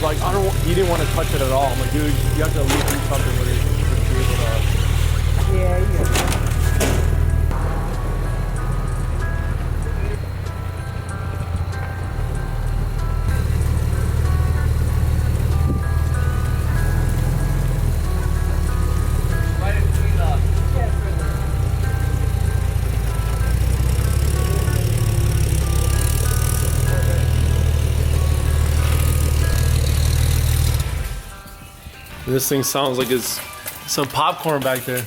like, he didn't want to touch it at all. I'm like, dude, you have to at least do something with it to be able to. Yeah. This thing sounds like it's some popcorn back there.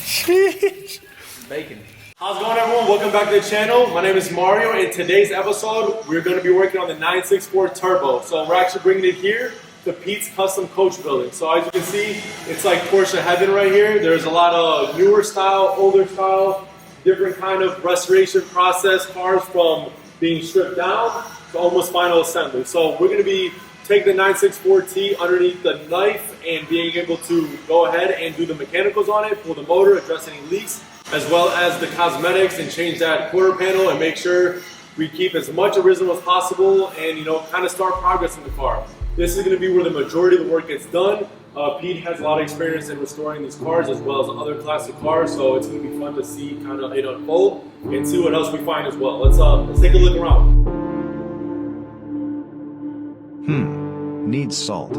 Sheesh. Bacon. How's it going, everyone? Welcome back to the channel. My name is Mario. In today's episode, we're going to be working on the 964 Turbo. So we're actually bringing it here to Pete's Custom Coach Building. So as you can see, it's like Porsche heaven right here. There's a lot of newer style, older style, different kind of restoration process cars from being stripped down to almost final assembly. So we're going to be take the 964T underneath the knife and being able to go ahead and do the mechanicals on it, pull the motor, address any leaks, as well as the cosmetics and change that quarter panel and make sure we keep as much original as possible and, you know, kind of start progress in the car. This is going to be where the majority of the work gets done. Pete has a lot of experience in restoring these cars as well as other classic cars, so it's going to be fun to see kind of it unfold and see what else we find as well. Let's take a look around. Needs salt.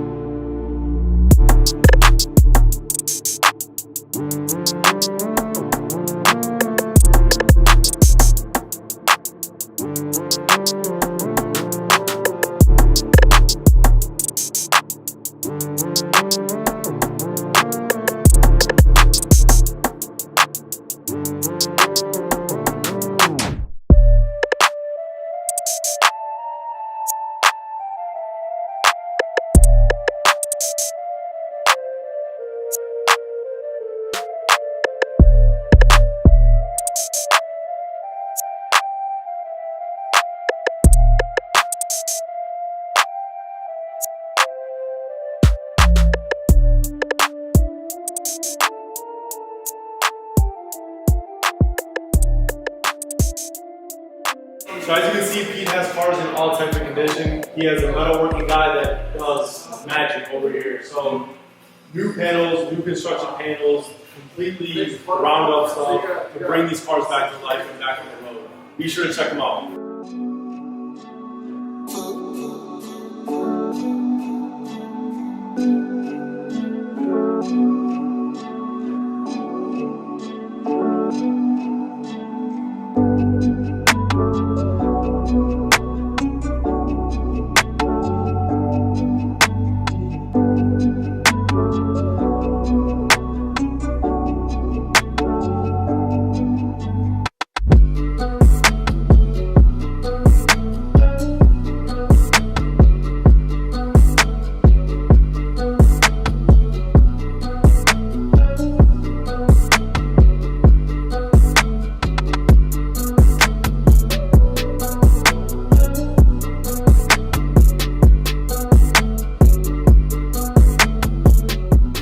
So as you can see, Pete has cars in all types of condition. He has a metalworking guy that does magic over here. So new panels, new construction panels, completely round up stuff to bring these cars back to life and back on the road. Be sure to check them out.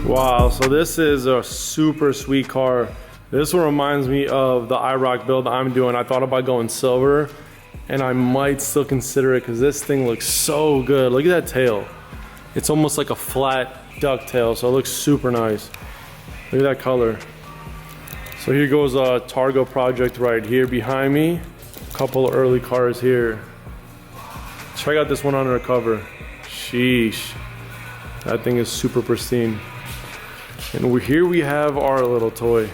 Wow, so this is a super sweet car. This one reminds me of the IROC build I'm doing. I thought about going silver, and I might still consider it because this thing looks so good. Look at that tail. It's almost like a flat duck tail, so it looks super nice. Look at that color. So here goes a Targo project right here behind me. A couple of early cars here. Check out this one under the cover. Sheesh. That thing is super pristine. And here we have our little toy.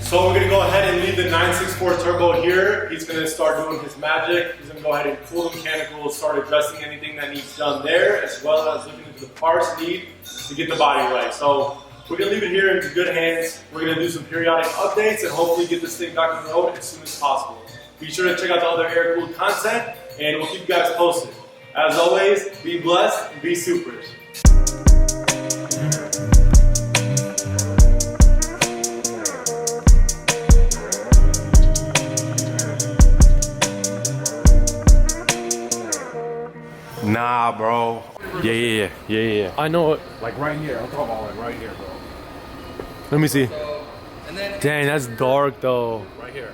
So we're gonna go ahead and leave the 964 Turbo here. He's gonna start doing his magic. He's gonna go ahead and cool the mechanicals, start addressing anything that needs done there, as well as looking into the parts need to get the body right. So we're gonna leave it here in good hands. We're gonna do some periodic updates and hopefully get this thing back on the road as soon as possible. Be sure to check out the other Aircooled content, and we'll keep you guys posted. As always, be blessed and be supers. Nah, bro. Yeah. I know it. Like right here. I'm talking about like right here, bro. Let me see. So, And then Dang, that's dark though. right here.